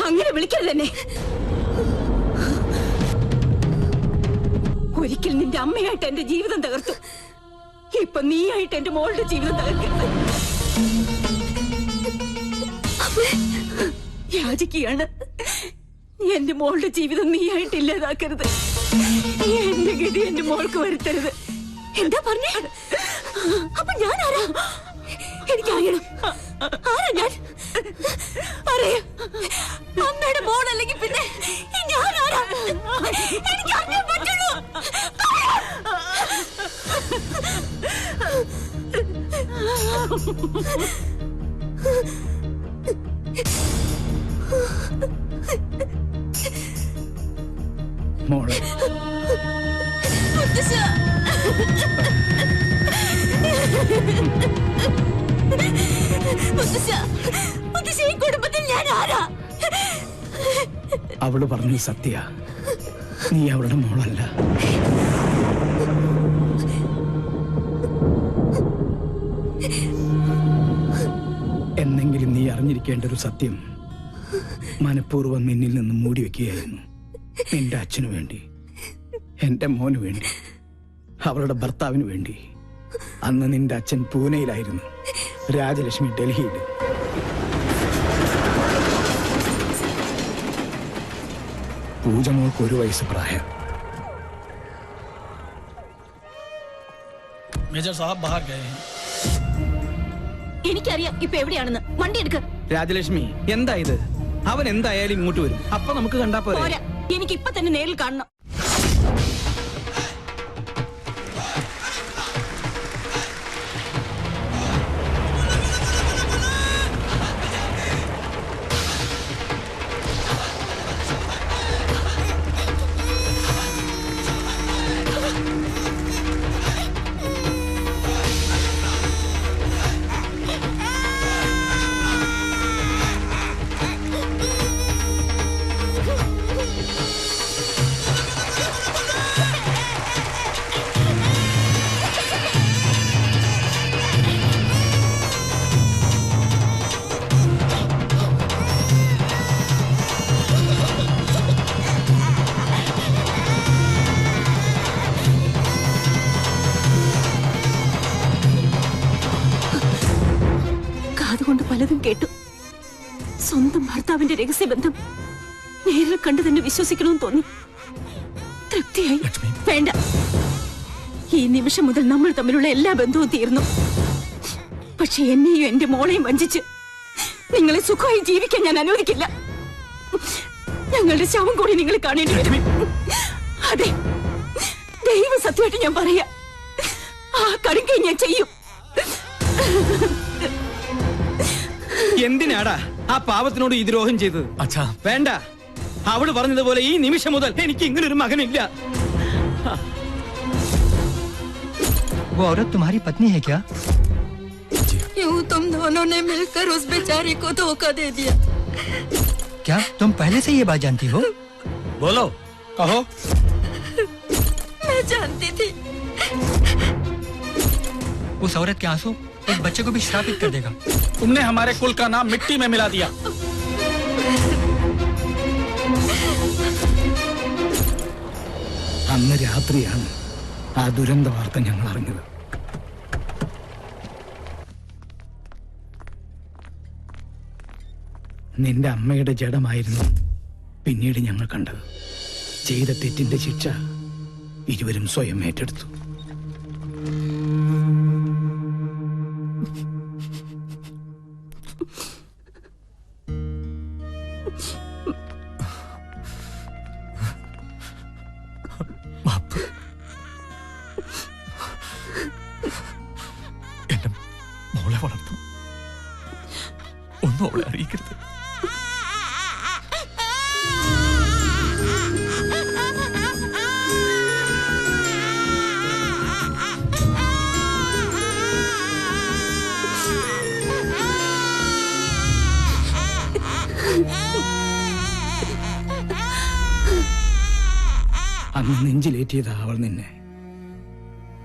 അങ്ങനെ വിളിക്കരുത് എന്നെ. ഒരിക്കൽ നിന്റെ അമ്മയായിട്ട് എന്റെ ജീവിതം തകർത്തു. ഇപ്പൊ നീയായിട്ട് എന്റെ മോളുടെ ജീവിതം തകർക്കരുത്. യാചിക്കുകയാണ്. എന്റെ മോളുടെ ജീവിതം നീയായിട്ട് ഇല്ലാതാക്കരുത്. എന്റെ ഗതി എന്റെ മോൾക്ക് വരുത്തരുത്. എന്താ പറഞ്ഞേ? അപ്പൊ ഞാൻ ആരാ? എനിക്കറിയണം. ആരാ ഞാൻ? അറിയാം. അമ്മയുടെ മോളല്ലെങ്കിൽ പിന്നെ ഞാൻ ആരാ? എനിക്ക് അറിയാൻ പറ്റുള്ളൂ. മോളെ കുടുംബത്തിൽ ഞാൻ ആരാ? അവള് പറഞ്ഞു സത്യ, നീ അവളുടെ മോളല്ല. എന്നെങ്കിലും നീ അറിഞ്ഞിരിക്കേണ്ട ഒരു സത്യം മനഃപൂർവ്വം നിന്നിൽ നിന്നും മൂടി വെക്കുകയായിരുന്നു. നിന്റെ അച്ഛനു വേണ്ടി, എന്റെ മോന് വേണ്ടി, അവളുടെ ഭർത്താവിന് വേണ്ടി. അന്ന് നിന്റെ അച്ഛൻ പൂനെയിലായിരുന്നു, രാജലക്ഷ്മി ഡൽഹിയിൽ. പൂജ മോൾക്ക് 1 വയസ്സ് പ്രായം. മേജർ സാഹബ് ബാഹർ ഗയേ ഹൈ. എനിക്കറിയാം ഇപ്പൊ എവിടെയാണെന്ന്. വണ്ടി എടുക്ക. രാജലക്ഷ്മി, എന്താ ഇത്? അവൻ എന്തായാലും ഇങ്ങോട്ട് വരും. അപ്പൊ നമുക്ക് കണ്ടാ പോരാ. എനിക്ക് ഇപ്പൊ തന്നെ നേരിൽ കാണണം. അതുകൊണ്ട് പലതും കേട്ടു. സ്വന്തം ഭർത്താവിന്റെ രഹസ്യബന്ധം നേരിൽ കണ്ടു തന്നെ വിശ്വസിക്കണമെന്ന് തോന്നി. തൃപ്തിയായി. വേണ്ട, ഈ നിമിഷം മുതൽ നമ്മൾ തമ്മിലുള്ള എല്ലാ ബന്ധവും തീർന്നു. പക്ഷെ എന്നെയും എന്റെ മോളെയും വഞ്ചിച്ച് നിങ്ങളെ സുഖമായി ജീവിക്കാൻ ഞാൻ അനുവദിക്കില്ല. ഞങ്ങളുടെ ശവം കൂടി നിങ്ങൾ കാണേണ്ടി വരും. അതെ, ദൈവ സത്യമായിട്ട് ഞാൻ പറയാ, ആ കടുങ്കൈ ഞാൻ ചെയ്യും. എന്തിനാടാ ആ പാവത്തിനോട് ഈ ദ്രോഹം ചെയ്തത്? അച്ഛാ വേണ്ട, അവള് പറഞ്ഞതുപോലെ ഈ നിമിഷം മുതൽ എനിക്ക് ഇങ്ങനൊരു മകനില്ല. वो औरत तुम्हारी पत्नी है क्या? यूं तुम दोनों ने मिलकर उस बेचारी को धोखा दे दिया। क्या तुम पहले से ये बात जानती हो? बोलो, कहो। मैं जानती थी। उस औरत के आंसू एक बच्चे को भी श्रापित कर देगा। तुमने हमारे कुल का नाम मिट्टी में मिला दिया। അന്ന് രാത്രിയാണ് ആ ദുരന്ത വാർത്ത ഞങ്ങൾ അറിഞ്ഞത്. നിന്റെ അമ്മയുടെ ജഡമായിരുന്നു പിന്നീട് ഞങ്ങൾ കണ്ടത്. ചെയ്ത തെറ്റിന്റെ ശിക്ഷ ഇരുവരും സ്വയം ഏറ്റെടുത്തു. എന്റെ മോളെ വളർത്തും, ഒന്നും അവളെ അറിയിക്കരുത്. അന്ന് നെഞ്ചിലേറ്റിയതാ അവൾ നിന്നെ.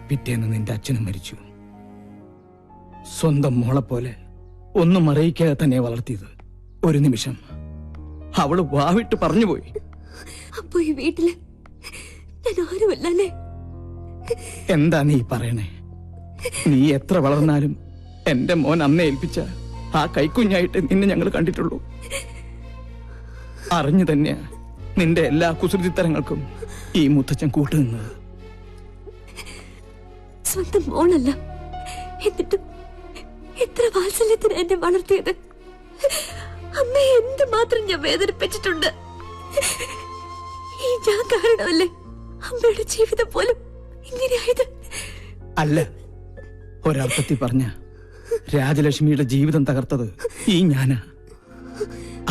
പിറ്റേന്ന് നിന്റെ അച്ഛനും മരിച്ചു. സ്വന്തം മോളെ പോലെ ഒന്നും അറിയിക്കാതെ തന്നെ വളർത്തിയത്. ഒരു നിമിഷം അവള് വാവിട്ട് പറഞ്ഞുപോയി. അപ്പൊ ഈ വീട്ടില് ഞാൻ ആരുമല്ലേ? എന്താ നീ പറയണേ? നീ എത്ര വളർന്നാലും എന്റെ മോൻ അമ്മ ഏൽപ്പിച്ച ആ കൈക്കുഞ്ഞായിട്ട് നിന്നെ ഞങ്ങൾ കണ്ടിട്ടുള്ളൂ. അറിഞ്ഞു തന്നെയാ നിന്റെ എല്ലാ കുസൃതിത്തരങ്ങൾക്കും ഈ മുത്തച്ഛൻ കൂട്ടുനിന്നത്. സ്വന്തം മോളല്ല, എന്നിട്ടും എത്ര വാത്സല്യത്തിന് എന്നെ വളർത്തിയത്. അമ്മയെ എന്തുമാത്രം ഞാൻ വേദനിപ്പിച്ചിട്ടുണ്ട്. ഈ ഞാൻ കാരണമല്ലേ അമ്മയുടെ ജീവിതം പോലും ഇങ്ങനെയായത്? അല്ല, ഒരർത്ഥത്തിൽ പറഞ്ഞ രാജലക്ഷ്മിയുടെ ജീവിതം തകർത്തത് ഈ ഞാനാ.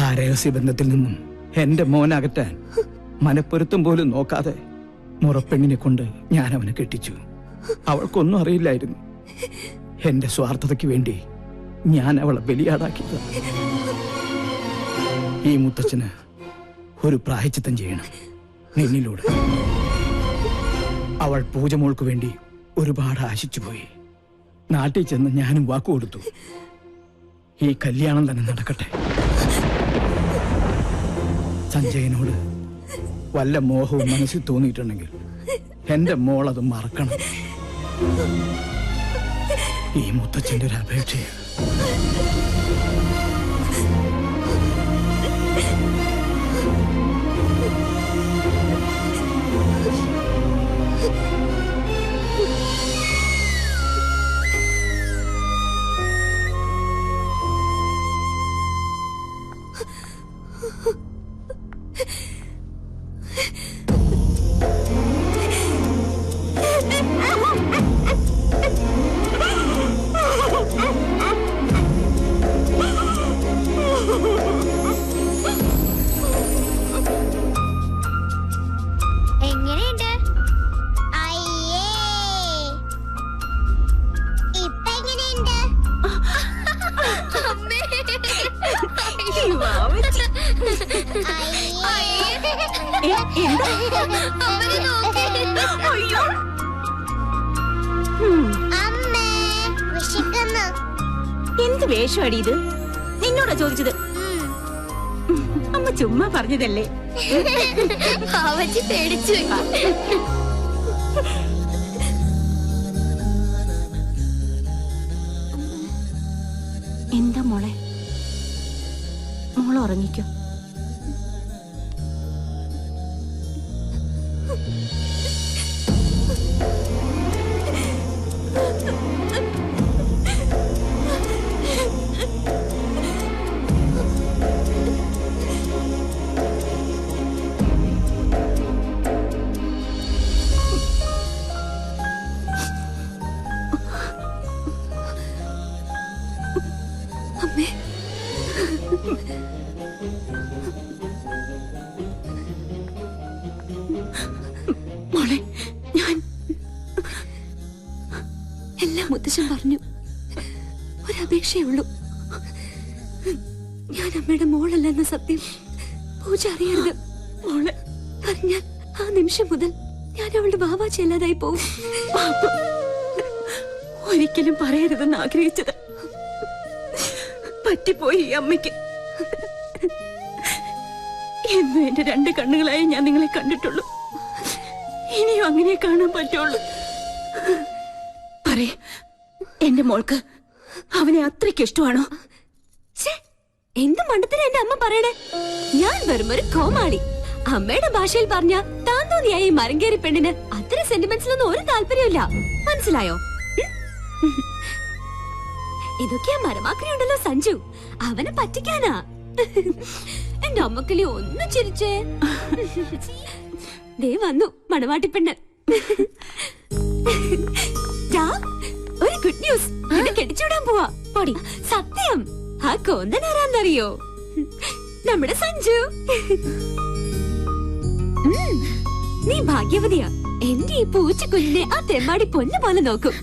ആ രഹസ്യബന്ധത്തിൽ നിന്നും എന്റെ മോനകറ്റാൻ മനപ്പൊരുത്തം പോലും നോക്കാതെ മുറപ്പെണ്ണിനെ കൊണ്ട് ഞാൻ അവനെ കെട്ടിച്ചു. അവൾക്കൊന്നും അറിയില്ലായിരുന്നു. എന്റെ സ്വാർത്ഥതയ്ക്ക് വേണ്ടി ഞാൻ അവളെ ബലിയാടാക്കിയത്. ഈ മുത്തച്ഛന് ഒരു പ്രായശ്ചിത്തം ചെയ്യണം നിന്നിലൂടെ. അവൾ പൂജമോൾക്ക് വേണ്ടി ഒരുപാട് ആശിച്ചുപോയി. നാട്ടിൽ ചെന്ന് ഞാനും വാക്കു കൊടുത്തു, ഈ കല്യാണം തന്നെ നടക്കട്ടെ. സഞ്ജയനോട് വല്ല മോഹവും മനസ്സിൽ തോന്നിയിട്ടുണ്ടെങ്കിൽ എന്റെ മോൾ അത് മറക്കണം. ഈ മുത്തച്ഛന്റെ ഒരു അപേക്ഷയാണ്. എങ്ങനെയുണ്ട്? അയ്യേ, ഇപ്പൊ എങ്ങനെയുണ്ട്? അമ്മേ, വിശക്കുന്നു. എന്ത് വേഷമാടി ഇത്? നിന്നോടാ ചോദിച്ചത്? അമ്മ ചുമ്മാ പറഞ്ഞതല്ലേ. അവച്ചി പേടിച്ചു. എന്താ മോളെ? മോള് ഉറങ്ങിക്കോ. അമ്മേ, മോളെ, ഞാൻ എല്ലാം മുത്തശ്ശൻ പറഞ്ഞു. ഒരപേക്ഷയേ ഉള്ളൂ. ഞാൻ അമ്മയുടെ മോളല്ലെന്ന സത്യം പൂജ അറിയരുത്. മോളെ പറഞ്ഞാൽ ആ നിമിഷം മുതൽ ഞാൻ അവളുടെ വാവാച്ചി അല്ലാതായി പോവും. ഒരിക്കലും പറയരുതെന്ന് ആഗ്രഹിച്ചത് പറ്റിപ്പോയി ഈ അമ്മയ്ക്ക്. എന്നും എന്റെ രണ്ട് കണ്ണുകളായി ഞാൻ നിങ്ങളെ കണ്ടിട്ടുള്ളൂ. ഇനിയും അങ്ങനെ കാണാൻ പറ്റുള്ളൂ. പറയേ, എന്റെ മോൾക്ക് അവനെ അത്രയ്ക്ക് ഇഷ്ടമാണോ? എന്ത് മണ്ടത്തിന് എന്റെ അമ്മ പറയണേ? ഞാൻ വെറും ഒരു കോമാളി. അമ്മയുടെ ഭാഷയിൽ പറഞ്ഞ താൻ തോന്നിയായി മരങ്കേറി പെണ്ണിന് അത്ര സെന്റിമെന്റ്സിലൊന്നും ഒരു താല്പര്യമില്ല. മനസ്സിലായോ? ഇതൊക്കെയാ മരമാക്രിയുണ്ടല്ലോ സഞ്ജു, അവനെ പറ്റിക്കാനാ. എന്റെ അമ്മക്കിളി ഒന്ന് ചിരിച്ചേ. ദേ വന്നു മണവാട്ടിപ്പെണ്ണ്. ഒരു ഗുഡ് ന്യൂസ്, എന്നെ കെട്ടിച്ചൂടാൻ പോവാ. പൊടി സത്യം. ആ കോന്തൻ ആരാന്നറിയോ? നമ്മുടെ സഞ്ജു. നീ ഭാഗ്യവതിയാ. എന്റെ ഈ പൂച്ച കുഞ്ഞിനെ ആ തെമ്മാടി പൊന്നു പോലെ നോക്കും.